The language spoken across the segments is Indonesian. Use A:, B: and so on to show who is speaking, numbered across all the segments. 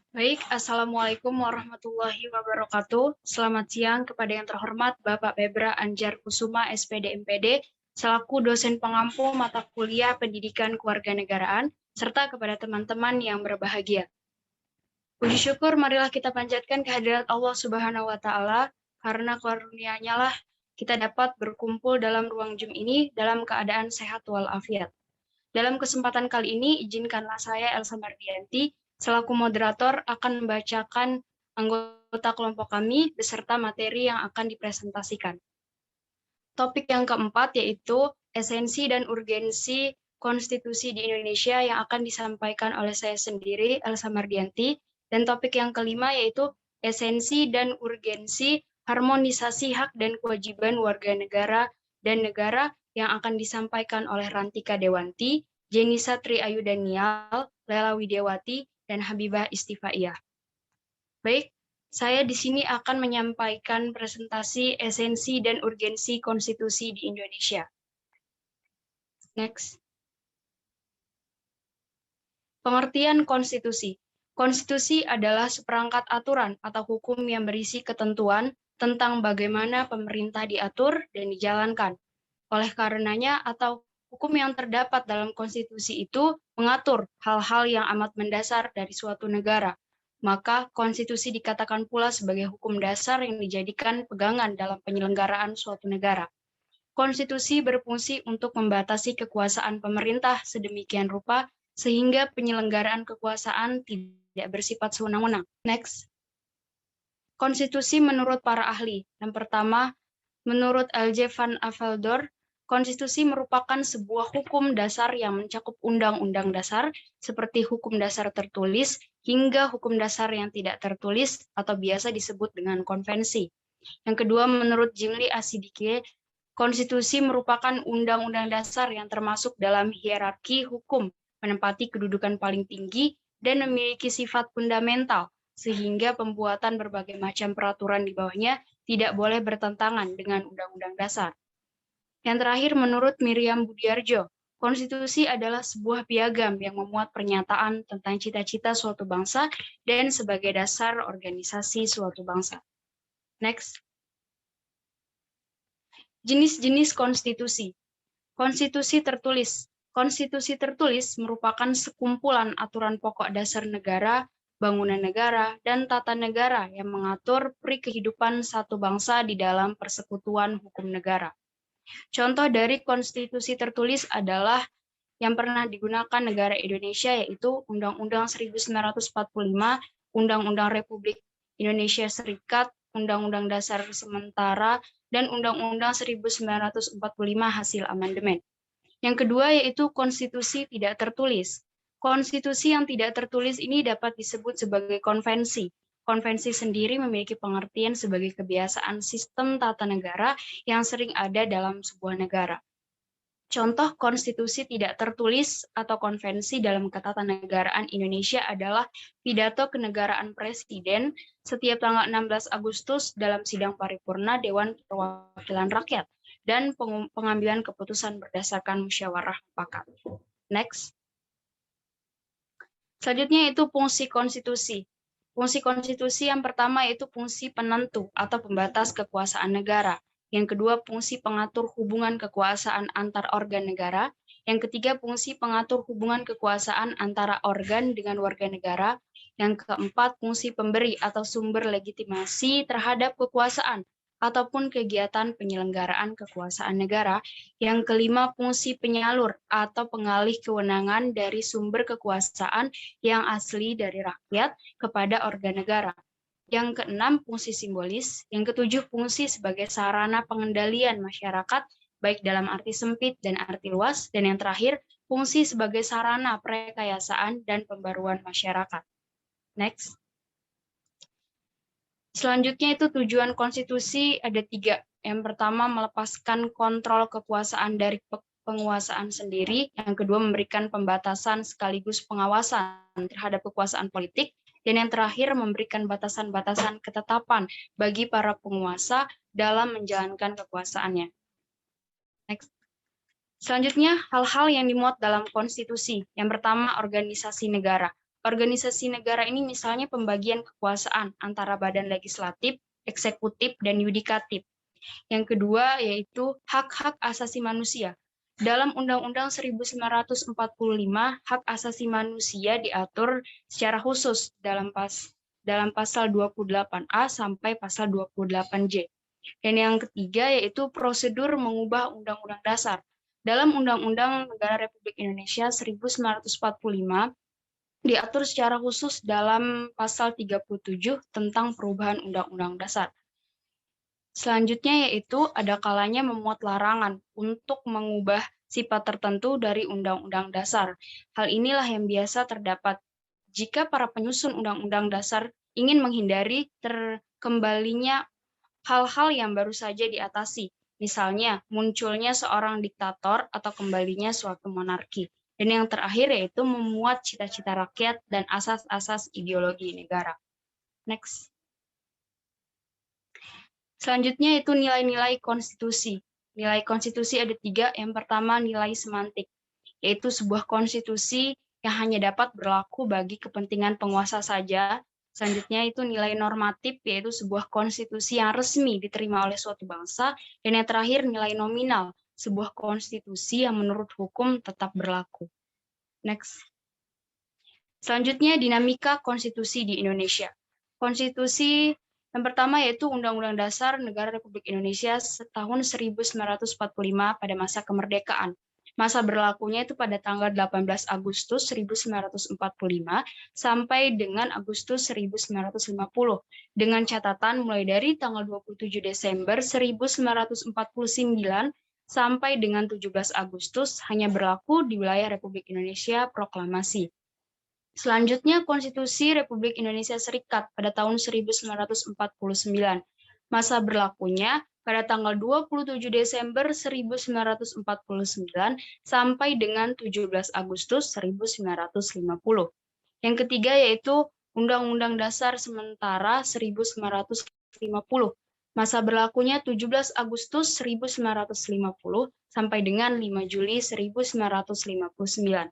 A: Baik, Assalamualaikum warahmatullahi wabarakatuh. Selamat siang kepada yang terhormat Bapak Pebra Anjar Kusuma, SPD MPD, selaku dosen pengampu mata kuliah Pendidikan Kewarganegaraan, serta kepada teman-teman yang berbahagia. Puji syukur marilah kita panjatkan kehadirat Allah Subhanahu wa Ta'ala, karena karunia-Nya lah kita dapat berkumpul dalam ruang Zoom ini dalam keadaan sehat walafiat. Dalam kesempatan kali ini, izinkanlah saya, Elsa Mardianti, selaku moderator akan membacakan anggota kelompok kami beserta materi yang akan dipresentasikan. Topik yang keempat yaitu esensi dan urgensi konstitusi di Indonesia yang akan disampaikan oleh saya sendiri, Elsa Mardianti. Dan topik yang kelima yaitu esensi dan urgensi harmonisasi hak dan kewajiban warga negara dan negara yang akan disampaikan oleh Rantika Dewanti, Jenny Satri Ayu Danial, Lela Widiawati, dan Habibah Istifaiyah. Baik, saya di sini akan menyampaikan presentasi esensi dan urgensi konstitusi di Indonesia. Next. Pengertian konstitusi. Konstitusi adalah seperangkat aturan atau hukum yang berisi ketentuan tentang bagaimana pemerintah diatur dan dijalankan. Oleh karenanya, atau hukum yang terdapat dalam konstitusi itu mengatur hal-hal yang amat mendasar dari suatu negara. Maka konstitusi dikatakan pula sebagai hukum dasar yang dijadikan pegangan dalam penyelenggaraan suatu negara. Konstitusi berfungsi untuk membatasi kekuasaan pemerintah sedemikian rupa sehingga penyelenggaraan kekuasaan tidak bersifat sewenang-wenang. Next. Konstitusi menurut para ahli. Yang pertama, menurut L.J. van Aveldor, konstitusi merupakan sebuah hukum dasar yang mencakup undang-undang dasar seperti hukum dasar tertulis hingga hukum dasar yang tidak tertulis atau biasa disebut dengan konvensi. Yang kedua, menurut Jimli Asidike, konstitusi merupakan undang-undang dasar yang termasuk dalam hierarki hukum, menempati kedudukan paling tinggi dan memiliki sifat fundamental, sehingga pembuatan berbagai macam peraturan di bawahnya tidak boleh bertentangan dengan undang-undang dasar. Yang terakhir, menurut Miriam Budiarjo, konstitusi adalah sebuah piagam yang memuat pernyataan tentang cita-cita suatu bangsa dan sebagai dasar organisasi suatu bangsa. Next. Jenis-jenis konstitusi. Konstitusi tertulis. Konstitusi tertulis merupakan sekumpulan aturan pokok dasar negara, bangunan negara, dan tata negara yang mengatur pri kehidupan satu bangsa di dalam persekutuan hukum negara. Contoh dari konstitusi tertulis adalah yang pernah digunakan negara Indonesia, yaitu Undang-Undang 1945, Undang-Undang Republik Indonesia Serikat, Undang-Undang Dasar Sementara, dan Undang-Undang 1945 hasil amandemen. Yang kedua yaitu konstitusi tidak tertulis. Konstitusi yang tidak tertulis ini dapat disebut sebagai konvensi. Konvensi sendiri memiliki pengertian sebagai kebiasaan sistem tata negara yang sering ada dalam sebuah negara. Contoh konstitusi tidak tertulis atau konvensi dalam ketatanegaraan Indonesia adalah pidato kenegaraan Presiden setiap tanggal 16 Agustus dalam sidang paripurna Dewan Perwakilan Rakyat dan pengambilan keputusan berdasarkan musyawarah mufakat. Next. Selanjutnya itu fungsi konstitusi. Fungsi konstitusi yang pertama yaitu fungsi penentu atau pembatas kekuasaan negara. Yang kedua, fungsi pengatur hubungan kekuasaan antar organ negara. Yang ketiga, fungsi pengatur hubungan kekuasaan antara organ dengan warga negara. Yang keempat, fungsi pemberi atau sumber legitimasi terhadap kekuasaan ataupun kegiatan penyelenggaraan kekuasaan negara. Yang kelima, fungsi penyalur atau pengalih kewenangan dari sumber kekuasaan yang asli dari rakyat kepada organ negara. Yang keenam, fungsi simbolis. Yang ketujuh, fungsi sebagai sarana pengendalian masyarakat, baik dalam arti sempit dan arti luas. Dan yang terakhir, fungsi sebagai sarana perekayasaan dan pembaruan masyarakat. Next. Selanjutnya itu tujuan konstitusi ada 3. Yang pertama, melepaskan kontrol kekuasaan dari penguasaan sendiri. Yang kedua, memberikan pembatasan sekaligus pengawasan terhadap kekuasaan politik. Dan yang terakhir, memberikan batasan-batasan ketetapan bagi para penguasa dalam menjalankan kekuasaannya. Next. Selanjutnya, hal-hal yang dimuat dalam konstitusi. Yang pertama, organisasi negara. Organisasi negara ini misalnya pembagian kekuasaan antara badan legislatif, eksekutif, dan yudikatif. Yang kedua yaitu hak-hak asasi manusia. Dalam Undang-Undang 1945, hak asasi manusia diatur secara khusus dalam pasal 28A sampai pasal 28J. Dan yang ketiga yaitu prosedur mengubah Undang-Undang Dasar. Dalam Undang-Undang Negara Republik Indonesia 1945, diatur secara khusus dalam pasal 37 tentang perubahan Undang-Undang Dasar. Selanjutnya yaitu ada kalanya memuat larangan untuk mengubah sifat tertentu dari Undang-Undang Dasar. Hal inilah yang biasa terdapat jika para penyusun Undang-Undang Dasar ingin menghindari terkembalinya hal-hal yang baru saja diatasi, misalnya munculnya seorang diktator atau kembalinya suatu monarki. Dan yang terakhir yaitu memuat cita-cita rakyat dan asas-asas ideologi negara. Next. Selanjutnya itu nilai-nilai konstitusi. Nilai konstitusi ada 3. Yang pertama nilai semantik, yaitu sebuah konstitusi yang hanya dapat berlaku bagi kepentingan penguasa saja. Selanjutnya itu nilai normatif, yaitu sebuah konstitusi yang resmi diterima oleh suatu bangsa. Dan yang terakhir nilai nominal, sebuah konstitusi yang menurut hukum tetap berlaku. Next. Selanjutnya dinamika konstitusi di Indonesia. Konstitusi yang pertama yaitu Undang-Undang Dasar Negara Republik Indonesia tahun 1945 pada masa kemerdekaan. Masa berlakunya itu pada tanggal 18 Agustus 1945 sampai dengan Agustus 1950. Dengan catatan mulai dari tanggal 27 Desember 1949 sampai dengan 17 Agustus hanya berlaku di wilayah Republik Indonesia proklamasi. Selanjutnya, Konstitusi Republik Indonesia Serikat pada tahun 1949. Masa berlakunya pada tanggal 27 Desember 1949 sampai dengan 17 Agustus 1950. Yang ketiga yaitu Undang-Undang Dasar Sementara 1950. Masa berlakunya 17 Agustus 1950 sampai dengan 5 Juli 1959.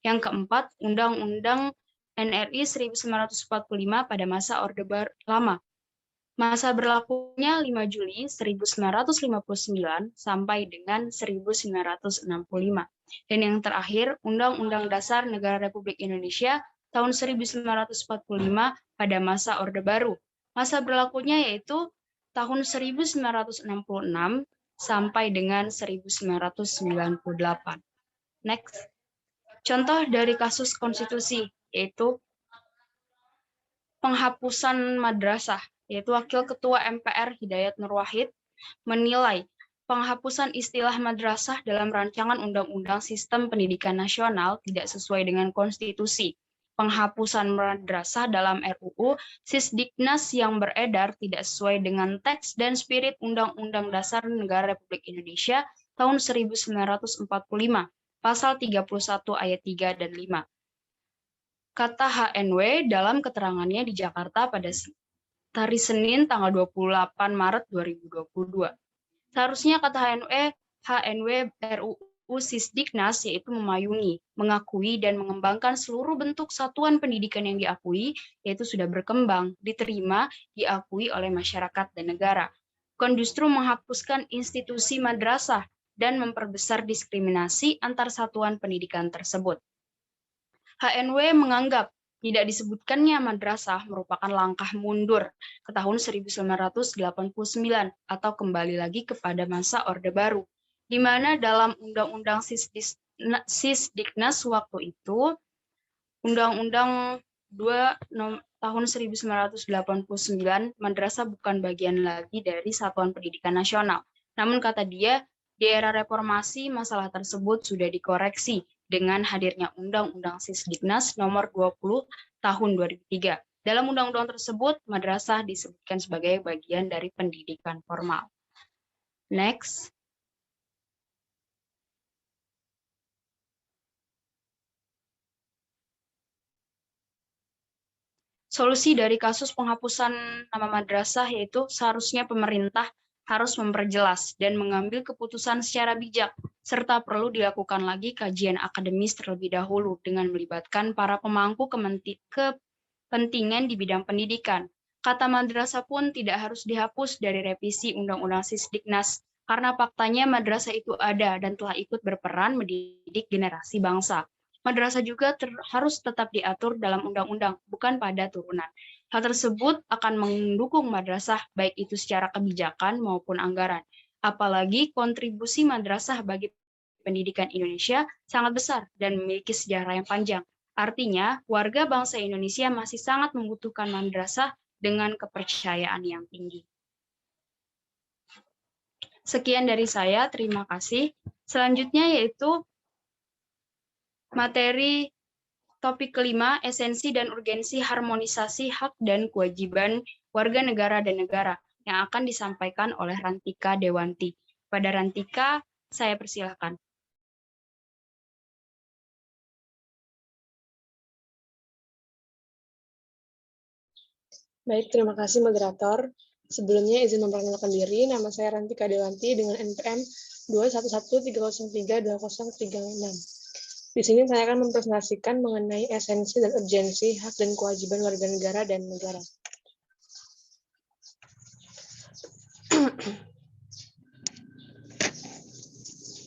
A: Yang keempat, Undang-Undang NRI 1945 pada masa Orde Lama. Masa berlakunya 5 Juli 1959 sampai dengan 1965. Dan yang terakhir, Undang-Undang Dasar Negara Republik Indonesia tahun 1945 pada masa Orde Baru. Masa berlakunya yaitu tahun 1966 sampai dengan 1998. Next. Contoh dari kasus konstitusi, yaitu penghapusan madrasah, yaitu Wakil Ketua MPR Hidayat Nur Wahid menilai penghapusan istilah madrasah dalam rancangan Undang-Undang Sistem Pendidikan Nasional tidak sesuai dengan konstitusi. Penghapusan madrasah dalam RUU Sisdiknas yang beredar tidak sesuai dengan teks dan spirit Undang-Undang Dasar Negara Republik Indonesia tahun 1945. Pasal 31 ayat 3 dan 5. Kata HNW dalam keterangannya di Jakarta pada hari Senin tanggal 28 Maret 2022. Seharusnya kata HNW RUU Sisdiknas yaitu memayungi, mengakui, dan mengembangkan seluruh bentuk satuan pendidikan yang diakui, yaitu sudah berkembang, diterima, diakui oleh masyarakat dan negara. Bukan justru menghapuskan institusi madrasah dan memperbesar diskriminasi antar satuan pendidikan tersebut. HNW menganggap tidak disebutkannya madrasah merupakan langkah mundur ke tahun 1989 atau kembali lagi kepada masa Orde Baru, di mana dalam Undang-Undang Sisdiknas waktu itu, Undang-Undang 2 tahun 1989, madrasah bukan bagian lagi dari Satuan Pendidikan Nasional. Namun kata dia, di era reformasi, masalah tersebut sudah dikoreksi dengan hadirnya Undang-Undang Sisdiknas nomor 20 tahun 2003. Dalam undang-undang tersebut, madrasah disebutkan sebagai bagian dari pendidikan formal. Next. Solusi dari kasus penghapusan nama madrasah yaitu seharusnya pemerintah harus memperjelas dan mengambil keputusan secara bijak, serta perlu dilakukan lagi kajian akademis terlebih dahulu dengan melibatkan para pemangku kepentingan di bidang pendidikan. Kata madrasah pun tidak harus dihapus dari revisi Undang-Undang Sisdiknas, karena faktanya madrasah itu ada dan telah ikut berperan mendidik generasi bangsa. Madrasah juga harus tetap diatur dalam undang-undang, bukan pada turunan. Hal tersebut akan mendukung madrasah baik itu secara kebijakan maupun anggaran. Apalagi kontribusi madrasah bagi pendidikan Indonesia sangat besar dan memiliki sejarah yang panjang. Artinya, warga bangsa Indonesia masih sangat membutuhkan madrasah dengan kepercayaan yang tinggi. Sekian dari saya, terima kasih. Selanjutnya yaitu materi topik kelima, esensi dan urgensi harmonisasi hak dan kewajiban warga negara dan negara, yang akan disampaikan oleh Rantika Dewanti. Pada Rantika, saya persilahkan.
B: Baik, terima kasih moderator. Sebelumnya izin memperkenalkan diri, nama saya Rantika Dewanti dengan NPM 21130320336. Di sini saya akan mempresentasikan mengenai esensi dan urgensi hak dan kewajiban warga negara dan negara.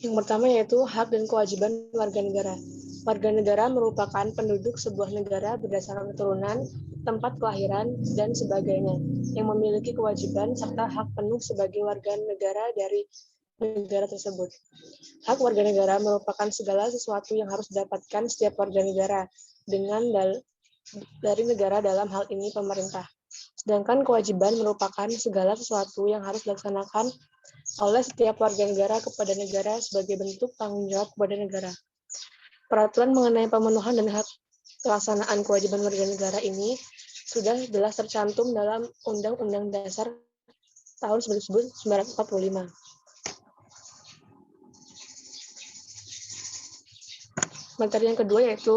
B: Yang pertama yaitu hak dan kewajiban warga negara. Warga negara merupakan penduduk sebuah negara berdasarkan keturunan, tempat kelahiran, dan sebagainya, yang memiliki kewajiban serta hak penuh sebagai warga negara dari negara tersebut. Hak warga negara merupakan segala sesuatu yang harus didapatkan setiap warga negara dari negara, dalam hal ini pemerintah. Sedangkan kewajiban merupakan segala sesuatu yang harus dilaksanakan oleh setiap warga negara kepada negara sebagai bentuk tanggung jawab kepada negara. Peraturan mengenai pemenuhan dan hak pelaksanaan kewajiban warga negara ini sudah jelas tercantum dalam Undang-Undang Dasar tahun 1945. Materi yang kedua yaitu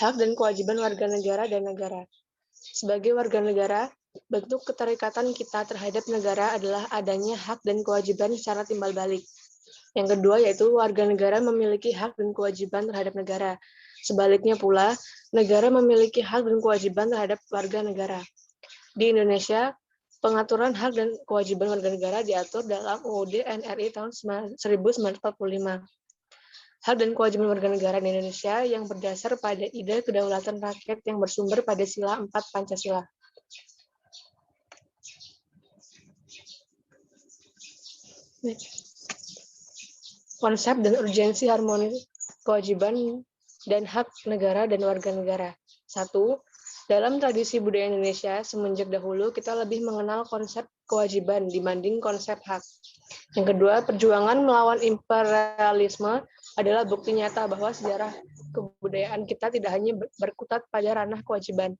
B: hak dan kewajiban warga negara dan negara. Sebagai warga negara, bentuk keterikatan kita terhadap negara adalah adanya hak dan kewajiban secara timbal balik. Yang kedua yaitu warga negara memiliki hak dan kewajiban terhadap negara. Sebaliknya pula, negara memiliki hak dan kewajiban terhadap warga negara. Di Indonesia, pengaturan hak dan kewajiban warga negara diatur dalam UUD NRI tahun 1945. Hak dan kewajiban warga negara di Indonesia yang berdasar pada ide kedaulatan rakyat yang bersumber pada sila 4 Pancasila. Konsep dan urgensi harmonis kewajiban dan hak negara dan warga negara. 1. Dalam tradisi budaya Indonesia, semenjak dahulu kita lebih mengenal konsep kewajiban dibanding konsep hak. Yang kedua, perjuangan melawan imperialisme adalah bukti nyata bahwa sejarah kebudayaan kita tidak hanya berkutat pada ranah kewajiban.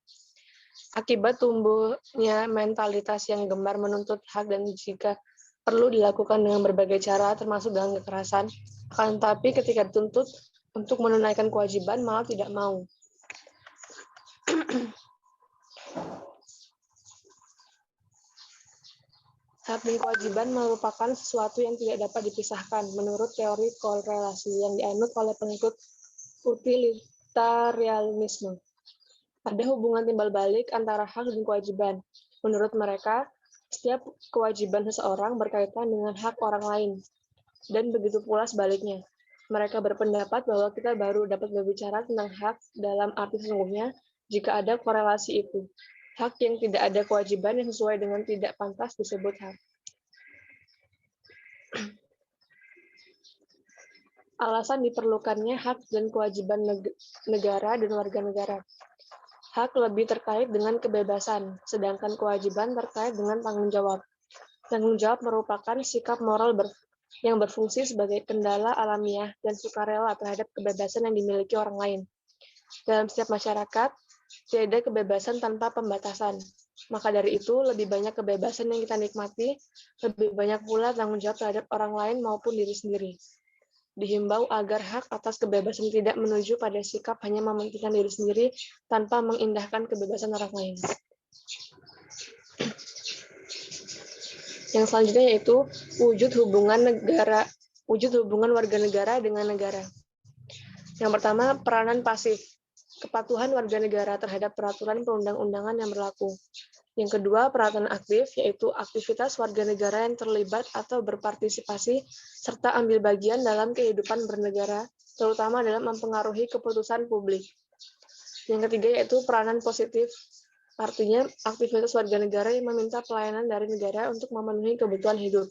B: Akibat tumbuhnya mentalitas yang gemar menuntut hak dan jika perlu dilakukan dengan berbagai cara, termasuk dengan kekerasan, akan tetapi ketika dituntut untuk menunaikan kewajiban malah tidak mau. Hak dan kewajiban merupakan sesuatu yang tidak dapat dipisahkan menurut teori korelasi yang dianut oleh pengikut utilitarianisme. Ada hubungan timbal balik antara hak dan kewajiban. Menurut mereka, setiap kewajiban seseorang berkaitan dengan hak orang lain, dan begitu pula sebaliknya. Mereka berpendapat bahwa kita baru dapat berbicara tentang hak dalam arti sesungguhnya jika ada korelasi itu. Hak yang tidak ada kewajiban yang sesuai dengan tidak pantas disebut hak. Alasan diperlukannya hak dan kewajiban negara dan warga negara. Hak lebih terkait dengan kebebasan, sedangkan kewajiban terkait dengan tanggung jawab. Tanggung jawab merupakan sikap moral yang berfungsi sebagai kendala alamiah dan sukarela terhadap kebebasan yang dimiliki orang lain. Dalam setiap masyarakat, tidak ada kebebasan tanpa pembatasan. Maka dari itu, lebih banyak kebebasan yang kita nikmati, lebih banyak pula tanggung jawab terhadap orang lain maupun diri sendiri. Dihimbau agar hak atas kebebasan tidak menuju pada sikap hanya mementingkan diri sendiri tanpa mengindahkan kebebasan orang lain. Yang selanjutnya yaitu wujud hubungan warga negara dengan negara. Yang pertama, peranan pasif. Kepatuhan warga negara terhadap peraturan perundang-undangan yang berlaku. Yang kedua, peranan aktif, yaitu aktivitas warga negara yang terlibat atau berpartisipasi serta ambil bagian dalam kehidupan bernegara, terutama dalam mempengaruhi keputusan publik. Yang ketiga, yaitu peranan positif, artinya aktivitas warga negara yang meminta pelayanan dari negara untuk memenuhi kebutuhan hidup.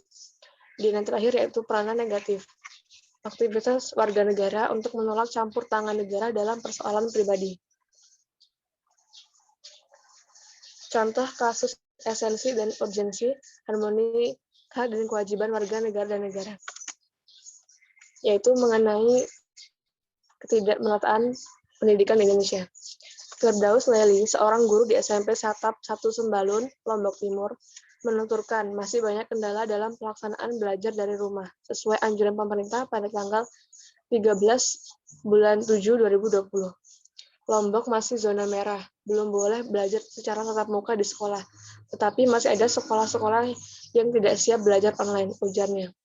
B: Dan yang terakhir, yaitu peranan negatif, aktivitas warga negara untuk menolak campur tangan negara dalam persoalan pribadi. Contoh kasus esensi dan urgensi, harmoni hak dan kewajiban warga negara dan negara, yaitu mengenai ketidakmerataan pendidikan di Indonesia. Firdaus Leli, seorang guru di SMP Satap 1 Sembalun, Lombok Timur, menuturkan masih banyak kendala dalam pelaksanaan belajar dari rumah sesuai anjuran pemerintah pada tanggal 13 bulan 7 2020. Lombok masih zona merah, belum boleh belajar secara tatap muka di sekolah, tetapi masih ada sekolah-sekolah yang tidak siap belajar online, ujarnya.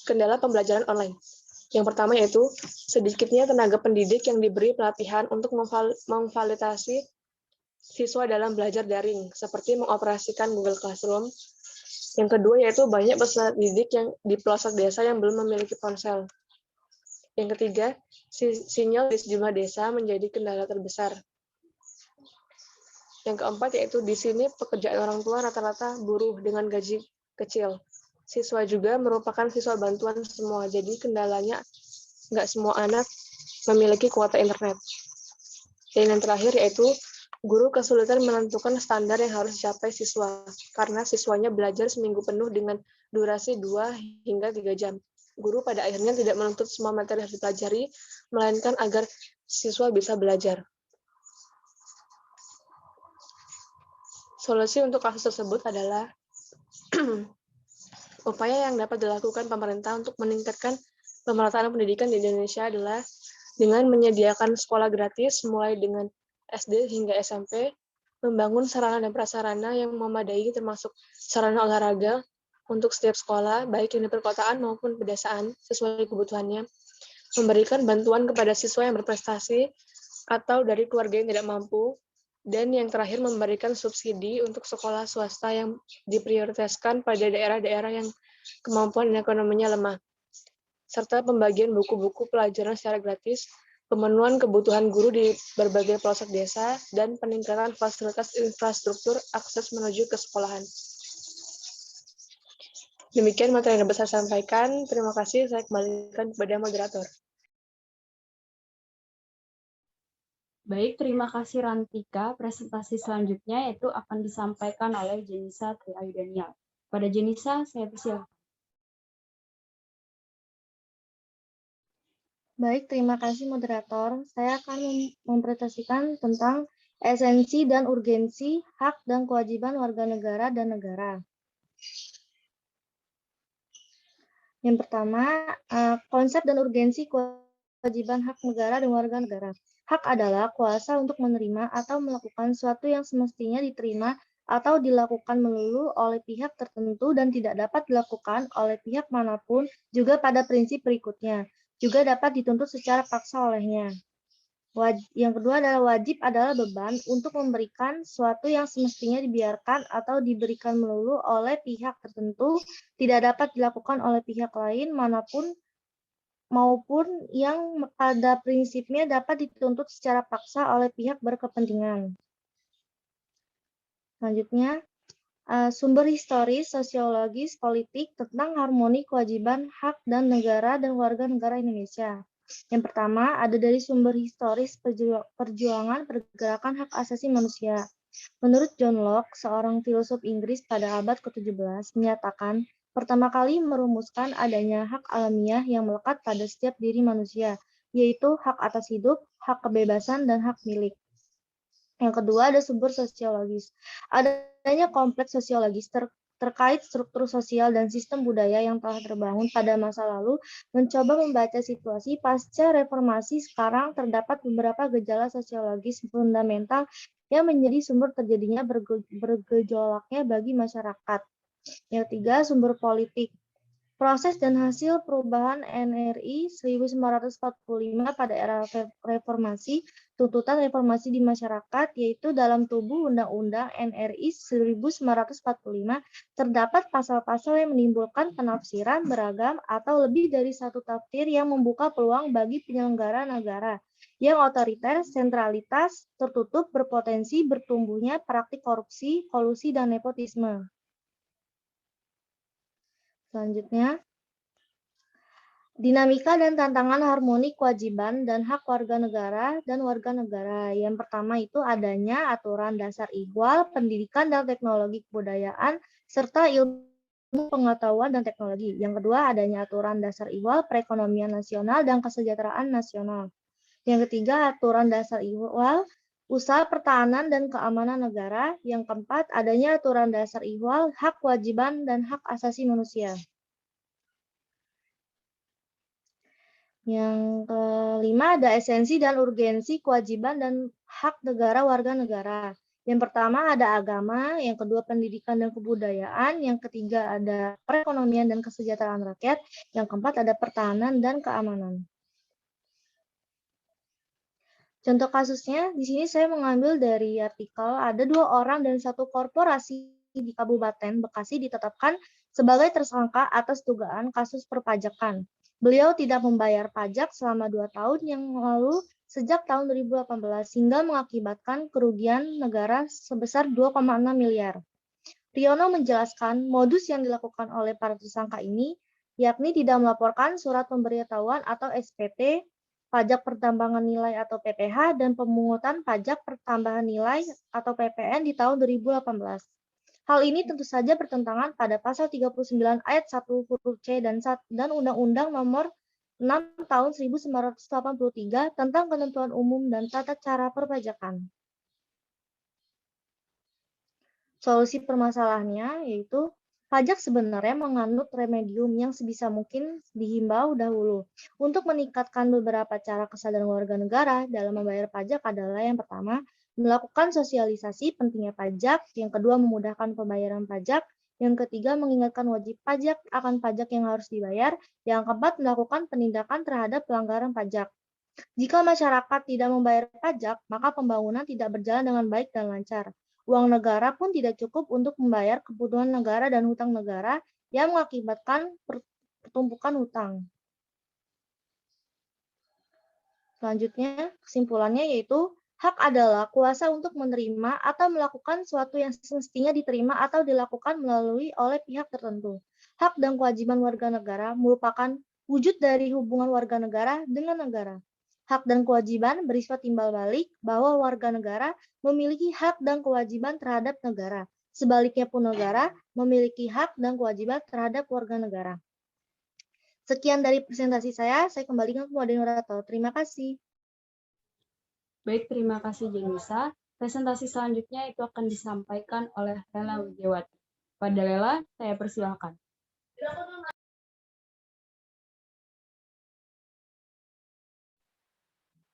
B: Kendala pembelajaran online. Yang pertama yaitu sedikitnya tenaga pendidik yang diberi pelatihan untuk memfasilitasi siswa dalam belajar daring, seperti mengoperasikan Google Classroom. Yang kedua yaitu banyak peserta didik yang di pelosok desa yang belum memiliki ponsel. Yang ketiga, sinyal di sejumlah desa menjadi kendala terbesar. Yang keempat yaitu di sini pekerjaan orang tua rata-rata buruh dengan gaji kecil. Siswa juga merupakan siswa bantuan semua, jadi kendalanya nggak semua anak memiliki kuota internet. Dan yang terakhir yaitu guru kesulitan menentukan standar yang harus dicapai siswa, karena siswanya belajar seminggu penuh dengan durasi 2 hingga 3 jam. Guru pada akhirnya tidak menuntut semua materi harus dipelajari, melainkan agar siswa bisa belajar. Solusi untuk kasus tersebut adalah upaya yang dapat dilakukan pemerintah untuk meningkatkan pemerataan pendidikan di Indonesia adalah dengan menyediakan sekolah gratis mulai dengan SD hingga SMP, membangun sarana dan prasarana yang memadai termasuk sarana olahraga untuk setiap sekolah, baik yang di perkotaan maupun pedesaan sesuai kebutuhannya, memberikan bantuan kepada siswa yang berprestasi atau dari keluarga yang tidak mampu, dan yang terakhir memberikan subsidi untuk sekolah swasta yang diprioritaskan pada daerah-daerah yang kemampuan ekonominya lemah, serta pembagian buku-buku pelajaran secara gratis, pemenuhan kebutuhan guru di berbagai pelosok desa, dan peningkatan fasilitas infrastruktur akses menuju ke sekolahan. Demikian materi yang dapat saya sampaikan. Terima kasih. Saya kembalikan kepada moderator.
A: Baik, terima kasih Rantika. Presentasi selanjutnya yaitu akan disampaikan oleh Jenisa Triayu Daniel. Pada Jenisa, saya persilakan.
C: Baik, terima kasih moderator. Saya akan mempresentasikan tentang esensi dan urgensi hak dan kewajiban warga negara dan negara. Yang pertama, konsep dan urgensi kewajiban hak negara dan warga negara. Hak adalah kuasa untuk menerima atau melakukan sesuatu yang semestinya diterima atau dilakukan melulu oleh pihak tertentu dan tidak dapat dilakukan oleh pihak manapun, juga pada prinsip berikutnya. Juga dapat dituntut secara paksa olehnya. Yang kedua adalah beban untuk memberikan sesuatu yang semestinya dibiarkan atau diberikan melulu oleh pihak tertentu, tidak dapat dilakukan oleh pihak lain manapun maupun yang pada prinsipnya dapat dituntut secara paksa oleh pihak berkepentingan. Selanjutnya, sumber historis, sosiologis, politik tentang harmoni kewajiban hak dan negara dan warga negara Indonesia. Yang pertama, ada dari sumber historis perjuangan pergerakan hak asasi manusia. Menurut John Locke, seorang filsuf Inggris pada abad ke-17, menyatakan pertama kali merumuskan adanya hak alamiah yang melekat pada setiap diri manusia, yaitu hak atas hidup, hak kebebasan, dan hak milik. Yang kedua, ada sumber sosiologis. Adanya kompleks sosiologis terkait struktur sosial dan sistem budaya yang telah terbangun pada masa lalu, mencoba membaca situasi pasca reformasi. Sekarang terdapat beberapa gejala sosiologis fundamental yang menjadi sumber terjadinya bergejolaknya bagi masyarakat. Yang ketiga, sumber politik. Proses dan hasil perubahan NRI 1945 pada era reformasi, tuntutan reformasi di masyarakat, yaitu dalam tubuh Undang-Undang NRI 1945, terdapat pasal-pasal yang menimbulkan penafsiran beragam atau lebih dari satu tafsir yang membuka peluang bagi penyelenggara negara yang otoriter, sentralitas, tertutup, berpotensi bertumbuhnya praktik korupsi, kolusi, dan nepotisme. Selanjutnya, dinamika dan tantangan harmoni kewajiban dan hak warga negara dan warga negara. Yang pertama itu adanya aturan dasar ihwal, pendidikan dan teknologi kebudayaan, serta ilmu pengetahuan dan teknologi. Yang kedua adanya aturan dasar ihwal, perekonomian nasional dan kesejahteraan nasional. Yang ketiga aturan dasar ihwal, usaha pertahanan dan keamanan negara. Yang keempat adanya aturan dasar ihwal, hak kewajiban dan hak asasi manusia. Yang kelima ada esensi dan urgensi kewajiban dan hak negara warga negara. Yang pertama ada agama, yang kedua pendidikan dan kebudayaan, yang ketiga ada perekonomian dan kesejahteraan rakyat, yang keempat ada pertahanan dan keamanan. Contoh kasusnya, di sini saya mengambil dari artikel, ada 2 orang dan 1 korporasi di Kabupaten Bekasi ditetapkan sebagai tersangka atas dugaan kasus perpajakan. Beliau tidak membayar pajak selama 2 tahun yang lalu sejak tahun 2018 sehingga mengakibatkan kerugian negara sebesar 2,6 miliar. Riono menjelaskan modus yang dilakukan oleh para tersangka ini yakni tidak melaporkan surat pemberitahuan atau SPT, pajak pertambahan nilai atau PPh, dan pemungutan pajak pertambahan nilai atau PPN di tahun 2018. Hal ini tentu saja bertentangan pada pasal 39 ayat 1 huruf C dan Undang-Undang Nomor 6 Tahun 1983 tentang Ketentuan Umum dan Tata Cara Perpajakan. Solusi permasalahannya yaitu pajak sebenarnya menganut remedium yang sebisa mungkin dihimbau dahulu. Untuk meningkatkan beberapa cara kesadaran warga negara dalam membayar pajak adalah yang pertama, melakukan sosialisasi pentingnya pajak, yang kedua memudahkan pembayaran pajak, yang ketiga mengingatkan wajib pajak akan pajak yang harus dibayar, yang keempat melakukan penindakan terhadap pelanggaran pajak. Jika masyarakat tidak membayar pajak, maka pembangunan tidak berjalan dengan baik dan lancar. Uang negara pun tidak cukup untuk membayar kebutuhan negara dan hutang negara yang mengakibatkan pertumpukan hutang. Selanjutnya, kesimpulannya yaitu hak adalah kuasa untuk menerima atau melakukan sesuatu yang semestinya diterima atau dilakukan melalui oleh pihak tertentu. Hak dan kewajiban warga negara merupakan wujud dari hubungan warga negara dengan negara. Hak dan kewajiban bersifat timbal balik bahwa warga negara memiliki hak dan kewajiban terhadap negara. Sebaliknya pun negara memiliki hak dan kewajiban terhadap warga negara. Sekian dari presentasi saya kembalikan ke moderator. Terima kasih.
A: Baik, terima kasih Jenisa. Presentasi selanjutnya itu akan disampaikan oleh Lela Widiawati. Pada Lela, saya persilakan.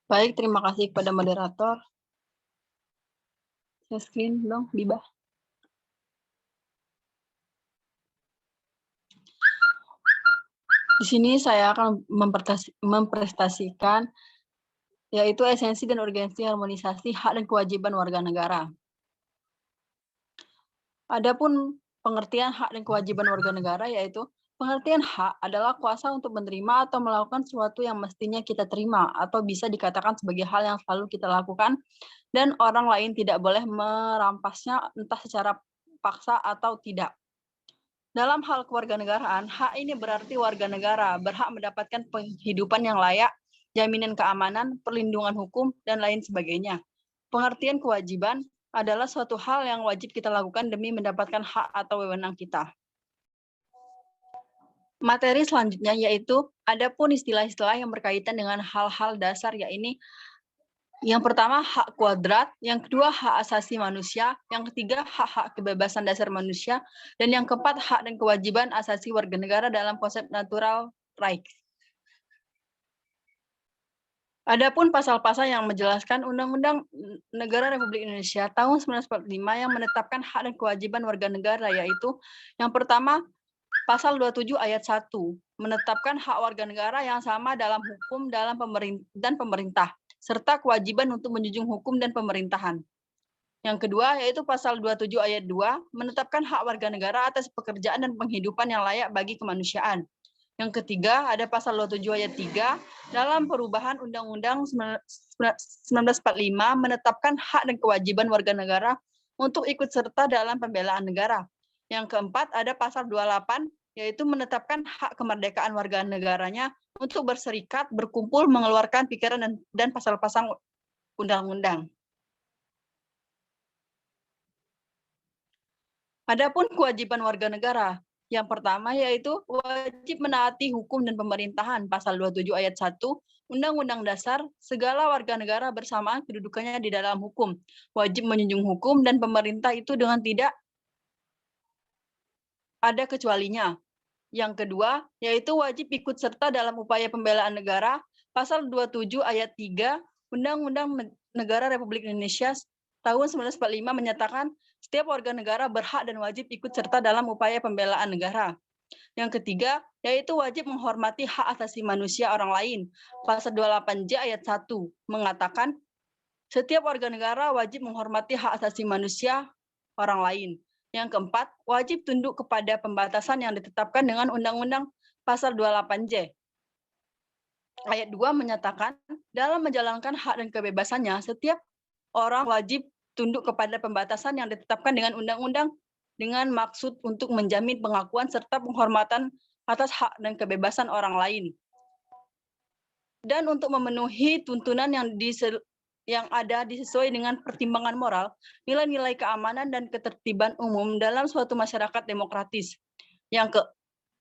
D: Baik, terima kasih kepada moderator. Share screen dong, Biba. Di sini saya akan mempresentasikan yaitu esensi dan urgensi harmonisasi hak dan kewajiban warga negara. Adapun pengertian hak dan kewajiban warga negara yaitu pengertian hak adalah kuasa untuk menerima atau melakukan sesuatu yang mestinya kita terima atau bisa dikatakan sebagai hal yang selalu kita lakukan dan orang lain tidak boleh merampasnya entah secara paksa atau tidak. Dalam hal kewarganegaraan, hak ini berarti warga negara berhak mendapatkan penghidupan yang layak, jaminan keamanan, perlindungan hukum, dan lain sebagainya. Pengertian kewajiban adalah suatu hal yang wajib kita lakukan demi mendapatkan hak atau wewenang kita. Materi selanjutnya yaitu adapun istilah-istilah yang berkaitan dengan hal-hal dasar, yaitu Yang pertama, hak kuadrat. Yang kedua, hak asasi manusia. Yang ketiga, hak-hak kebebasan dasar manusia. Dan yang keempat, hak dan kewajiban asasi warga negara dalam konsep natural rights. Adapun pasal-pasal yang menjelaskan Undang-Undang Negara Republik Indonesia tahun 1945 yang menetapkan hak dan kewajiban warga negara, yaitu yang pertama, Pasal 27 ayat 1 menetapkan hak warga negara yang sama dalam hukum dan pemerintah, serta kewajiban untuk menjunjung hukum dan pemerintahan. Yang kedua, yaitu Pasal 27 ayat 2 menetapkan hak warga negara atas pekerjaan dan penghidupan yang layak bagi kemanusiaan. Yang ketiga, ada Pasal 27 ayat 3 dalam perubahan Undang-Undang 1945 menetapkan hak dan kewajiban warga negara untuk ikut serta dalam pembelaan negara. Yang keempat, ada Pasal 28, yaitu menetapkan hak kemerdekaan warga negaranya untuk berserikat, berkumpul, mengeluarkan pikiran dan pasal-pasal undang-undang. Adapun kewajiban warga negara, yang pertama yaitu wajib menaati hukum dan pemerintahan, Pasal 27 ayat 1, Undang-Undang Dasar, segala warga negara bersamaan kedudukannya di dalam hukum, wajib menjunjung hukum dan pemerintah itu dengan tidak ada kecualinya. Yang kedua, yaitu wajib ikut serta dalam upaya pembelaan negara, Pasal 27 ayat 3, Undang-Undang Negara Republik Indonesia tahun 1945 menyatakan setiap warga negara berhak dan wajib ikut serta dalam upaya pembelaan negara. Yang ketiga, yaitu wajib menghormati hak asasi manusia orang lain. Pasal 28J ayat 1 mengatakan setiap warga negara wajib menghormati hak asasi manusia orang lain. Yang keempat, wajib tunduk kepada pembatasan yang ditetapkan dengan Undang-Undang Pasal 28J. Ayat 2 menyatakan, dalam menjalankan hak dan kebebasannya, setiap orang wajib tunduk kepada pembatasan yang ditetapkan dengan undang-undang dengan maksud untuk menjamin pengakuan serta penghormatan atas hak dan kebebasan orang lain. Dan untuk memenuhi tuntunan yang ada disesuai dengan pertimbangan moral, nilai-nilai keamanan dan ketertiban umum dalam suatu masyarakat demokratis. Yang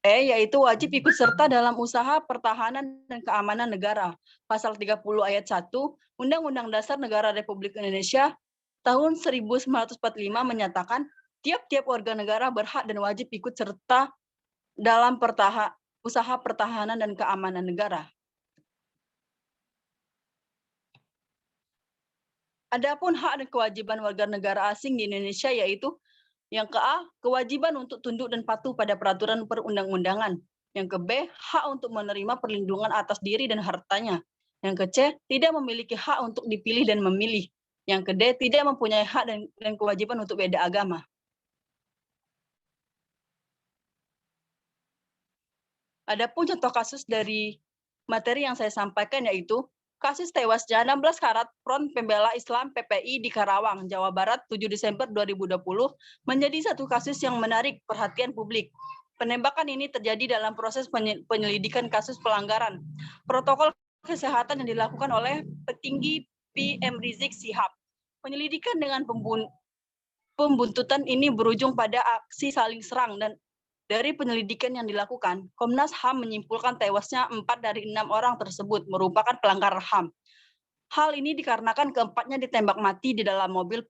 D: yaitu wajib ikut serta dalam usaha pertahanan dan keamanan negara. Pasal 30 ayat 1, Undang-Undang Dasar Negara Republik Indonesia tahun 1945 menyatakan tiap-tiap warga negara berhak dan wajib ikut serta dalam usaha pertahanan dan keamanan negara. Adapun hak dan kewajiban warga negara asing di Indonesia yaitu yang ke-A, kewajiban untuk tunduk dan patuh pada peraturan perundang-undangan. Yang ke-B, hak untuk menerima perlindungan atas diri dan hartanya. Yang ke-C, tidak memiliki hak untuk dipilih dan memilih. Yang ke-D, tidak mempunyai hak dan kewajiban untuk beda agama. Adapun contoh kasus dari materi yang saya sampaikan yaitu kasus tewasnya 16 Karat Front Pembela Islam PPI di Karawang, Jawa Barat 7 Desember 2020 menjadi satu kasus yang menarik perhatian publik. Penembakan ini terjadi dalam proses penyelidikan kasus pelanggaran protokol kesehatan yang dilakukan oleh petinggi PM Rizik Syihab. Penyelidikan dengan pembuntutan ini berujung pada aksi saling serang dan dari penyelidikan yang dilakukan, Komnas HAM menyimpulkan tewasnya 4 dari 6 orang tersebut merupakan pelanggar HAM. Hal ini dikarenakan keempatnya ditembak mati di dalam mobil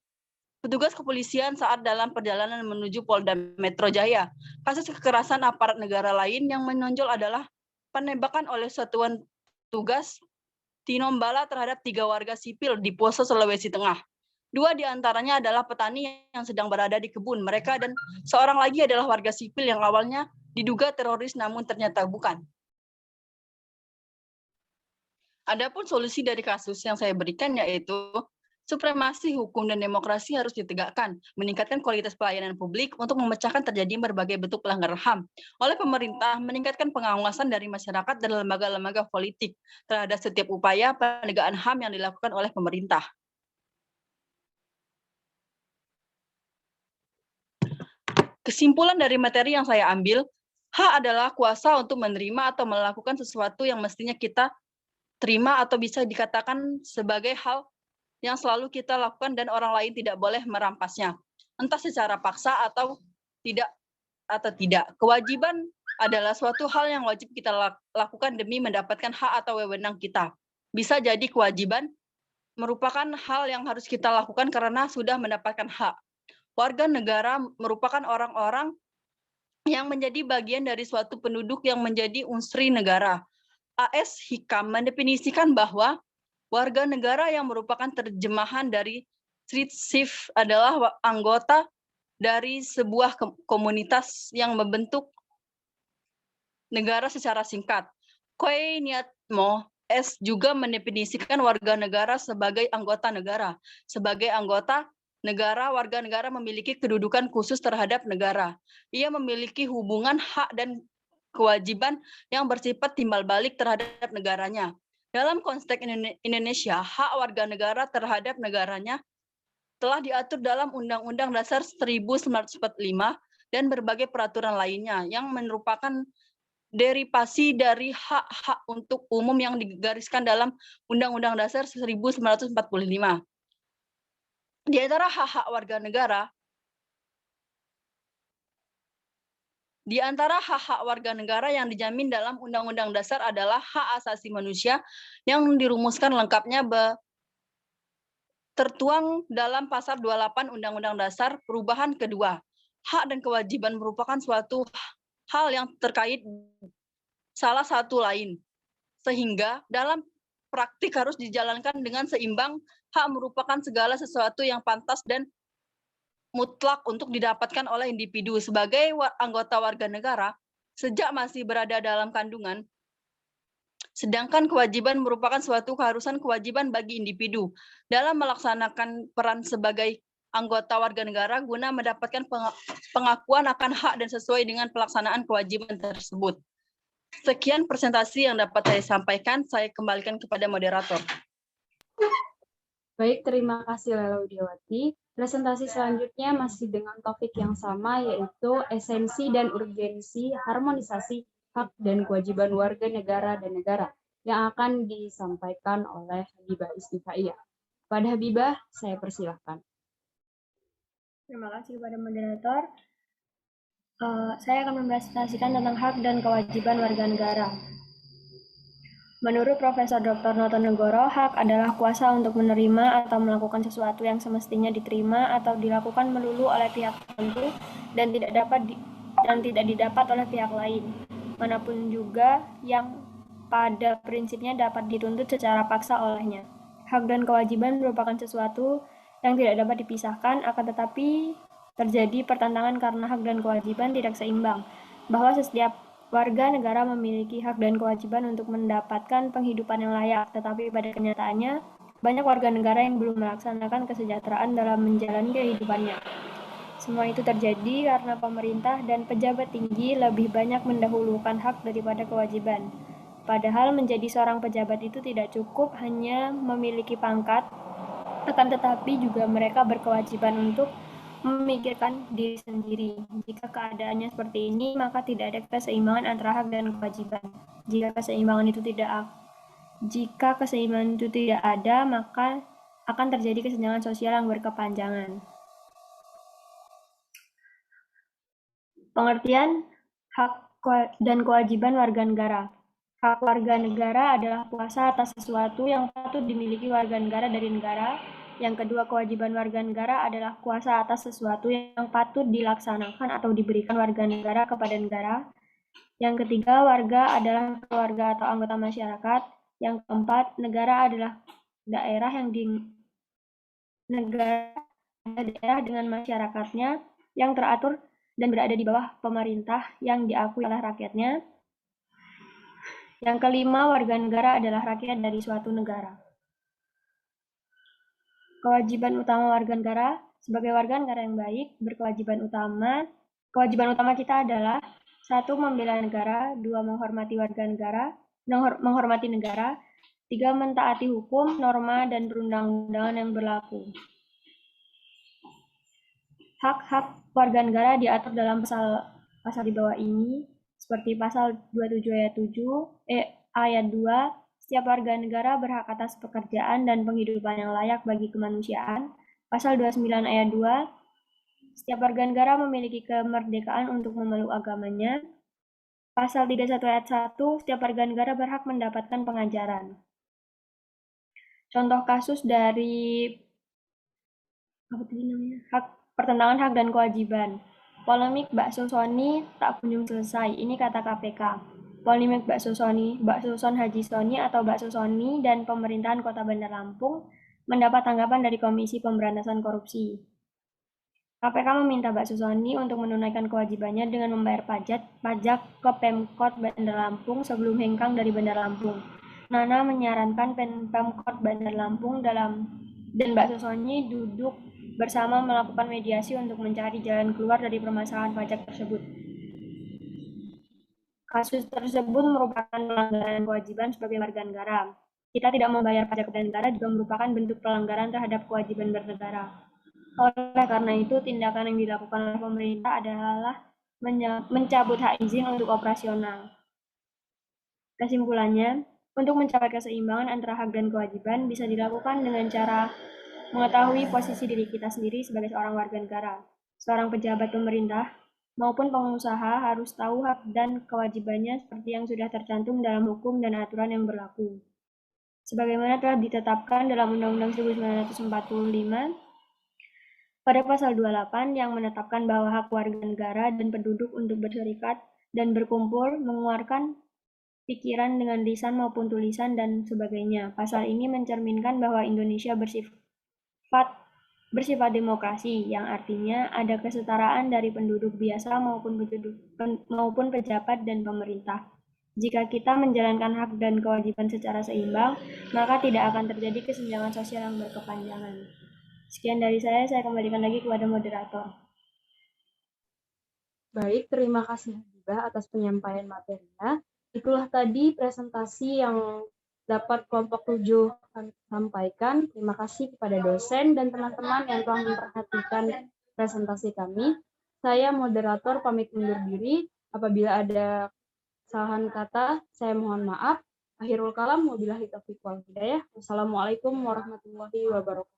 D: petugas kepolisian saat dalam perjalanan menuju Polda Metro Jaya. Kasus kekerasan aparat negara lain yang menonjol adalah penembakan oleh satuan tugas Tinombala terhadap 3 warga sipil di Poso, Sulawesi Tengah. 2 diantaranya adalah petani yang sedang berada di kebun mereka dan seorang lagi adalah warga sipil yang awalnya diduga teroris namun ternyata bukan. Adapun solusi dari kasus yang saya berikan yaitu supremasi hukum dan demokrasi harus ditegakkan, meningkatkan kualitas pelayanan publik untuk memecahkan terjadi berbagai bentuk pelanggaran HAM oleh pemerintah, meningkatkan pengawasan dari masyarakat dan lembaga-lembaga politik terhadap setiap upaya penegakan HAM yang dilakukan oleh pemerintah. Kesimpulan dari materi yang saya ambil, hak adalah kuasa untuk menerima atau melakukan sesuatu yang mestinya kita terima atau bisa dikatakan sebagai hal yang selalu kita lakukan dan orang lain tidak boleh merampasnya, entah secara paksa atau tidak. Kewajiban adalah suatu hal yang wajib kita lakukan demi mendapatkan hak atau wewenang kita. Bisa jadi kewajiban merupakan hal yang harus kita lakukan karena sudah mendapatkan hak. Warga negara merupakan orang-orang yang menjadi bagian dari suatu penduduk yang menjadi unsri negara. A.S. Hikam mendefinisikan bahwa warga negara yang merupakan terjemahan dari citizenship adalah anggota dari sebuah komunitas yang membentuk negara secara singkat. Koe Niatmo S juga mendefinisikan warga negara sebagai anggota negara. Sebagai anggota negara, warga negara memiliki kedudukan khusus terhadap negara. Ia memiliki hubungan hak dan kewajiban yang bersifat timbal balik terhadap negaranya. Dalam konteks Indonesia, hak warga negara terhadap negaranya telah diatur dalam Undang-Undang Dasar 1945 dan berbagai peraturan lainnya yang merupakan derivasi dari hak-hak untuk umum yang digariskan dalam Undang-Undang Dasar 1945. Di antara hak-hak warga negara, yang dijamin dalam Undang-Undang Dasar adalah hak asasi manusia yang dirumuskan lengkapnya tertuang dalam pasal 28 Undang-Undang Dasar Perubahan kedua. Hak dan kewajiban merupakan suatu hal yang terkait salah satu lain. Sehingga dalam praktik harus dijalankan dengan seimbang. Hak merupakan segala sesuatu yang pantas dan mutlak untuk didapatkan oleh individu sebagai anggota warga negara sejak masih berada dalam kandungan. Sedangkan kewajiban merupakan suatu keharusan kewajiban bagi individu dalam melaksanakan peran sebagai anggota warga negara guna mendapatkan pengakuan akan hak dan sesuai dengan pelaksanaan kewajiban tersebut. Sekian presentasi yang dapat saya sampaikan. Saya kembalikan kepada moderator.
A: Baik, terima kasih Lela Widiawati. Presentasi selanjutnya masih dengan topik yang sama, yaitu esensi dan urgensi harmonisasi hak dan kewajiban warga negara dan negara, yang akan disampaikan oleh Habibah Istifaiyah. Pada Habibah, saya persilahkan.
E: Terima kasih kepada moderator. Saya akan mempresentasikan tentang hak dan kewajiban warga negara. Menurut Profesor Dr. Notonegoro, hak adalah kuasa untuk menerima atau melakukan sesuatu yang semestinya diterima atau dilakukan melulu oleh pihak tertentu dan tidak didapat oleh pihak lain, manapun juga yang pada prinsipnya dapat dituntut secara paksa olehnya. Hak dan kewajiban merupakan sesuatu yang tidak dapat dipisahkan, akan tetapi terjadi pertentangan karena hak dan kewajiban tidak seimbang, bahwa setiap warga negara memiliki hak dan kewajiban untuk mendapatkan penghidupan yang layak, tetapi pada kenyataannya, banyak warga negara yang belum melaksanakan kesejahteraan dalam menjalani kehidupannya. Semua itu terjadi karena pemerintah dan pejabat tinggi lebih banyak mendahulukan hak daripada kewajiban. Padahal menjadi seorang pejabat itu tidak cukup hanya memiliki pangkat, akan tetapi juga mereka berkewajiban untuk memikirkan diri sendiri. Jika keadaannya seperti ini, maka tidak ada keseimbangan antara hak dan kewajiban. Jika keseimbangan itu tidak ada, maka akan terjadi kesenjangan sosial yang berkepanjangan. Pengertian hak dan kewajiban warga negara. Hak warga negara adalah kuasa atas sesuatu yang patut dimiliki warga negara dari negara. Yang kedua, kewajiban warga negara adalah kuasa atas sesuatu yang patut dilaksanakan atau diberikan warga negara kepada negara. Yang ketiga, warga adalah keluarga atau anggota masyarakat. Yang keempat, negara adalah daerah dengan masyarakatnya yang teratur dan berada di bawah pemerintah yang diakui oleh rakyatnya. Yang kelima, warga negara adalah rakyat dari suatu negara. Kewajiban utama warga negara. Sebagai warga negara yang baik, kewajiban utama kita adalah 1. Membela negara, 2. Menghormati negara, 3. Mentaati hukum, norma, dan perundang-undangan yang berlaku. Hak-hak warga negara diatur dalam pasal di bawah ini, seperti pasal 27 ayat 2, setiap warga negara berhak atas pekerjaan dan penghidupan yang layak bagi kemanusiaan. Pasal 29 ayat 2, setiap warga negara memiliki kemerdekaan untuk memeluk agamanya. Pasal 31 ayat 1, setiap warga negara berhak mendapatkan pengajaran. Contoh kasus dari pertentangan hak dan kewajiban. Polemik bakso Sony tak kunjung selesai. Ini kata KPK. Polemik bakso Son Haji Sony atau bakso Sony dan pemerintahan Kota Bandar Lampung mendapat tanggapan dari Komisi Pemberantasan Korupsi. KPK meminta bakso Sony untuk menunaikan kewajibannya dengan membayar pajak ke Pemkot Bandar Lampung sebelum hengkang dari Bandar Lampung. Nana menyarankan Pemkot Bandar Lampung dan bakso Sony duduk bersama melakukan mediasi untuk mencari jalan keluar dari permasalahan pajak tersebut. Kasus tersebut merupakan pelanggaran kewajiban sebagai warga negara. Kita tidak membayar pajak kepada negara juga merupakan bentuk pelanggaran terhadap kewajiban bernegara. Oleh karena itu, tindakan yang dilakukan oleh pemerintah adalah mencabut hak izin untuk operasional. Kesimpulannya, untuk mencapai keseimbangan antara hak dan kewajiban bisa dilakukan dengan cara mengetahui posisi diri kita sendiri sebagai seorang warga negara. Seorang pejabat pemerintah maupun pengusaha harus tahu hak dan kewajibannya seperti yang sudah tercantum dalam hukum dan aturan yang berlaku. Sebagaimana telah ditetapkan dalam Undang-Undang 1945 pada pasal 28 yang menetapkan bahwa hak warga negara dan penduduk untuk berserikat dan berkumpul, mengeluarkan pikiran dengan lisan maupun tulisan dan sebagainya. Pasal ini mencerminkan bahwa Indonesia bersifat demokrasi, yang artinya ada kesetaraan dari penduduk biasa maupun pejabat dan pemerintah. Jika kita menjalankan hak dan kewajiban secara seimbang, maka tidak akan terjadi kesenjangan sosial yang berkepanjangan. Sekian dari saya kembalikan lagi kepada moderator.
A: Baik, terima kasih Habibah atas penyampaian materinya. Itulah tadi presentasi yang dapat kelompok 7 sampaikan. Terima kasih kepada dosen dan teman-teman yang telah memperhatikan presentasi kami. Saya moderator pamit undur diri. Apabila ada kesalahan kata, saya mohon maaf. Akhirul kalam, wabillahi taufiq wal hidayah. Wassalamualaikum warahmatullahi wabarakatuh.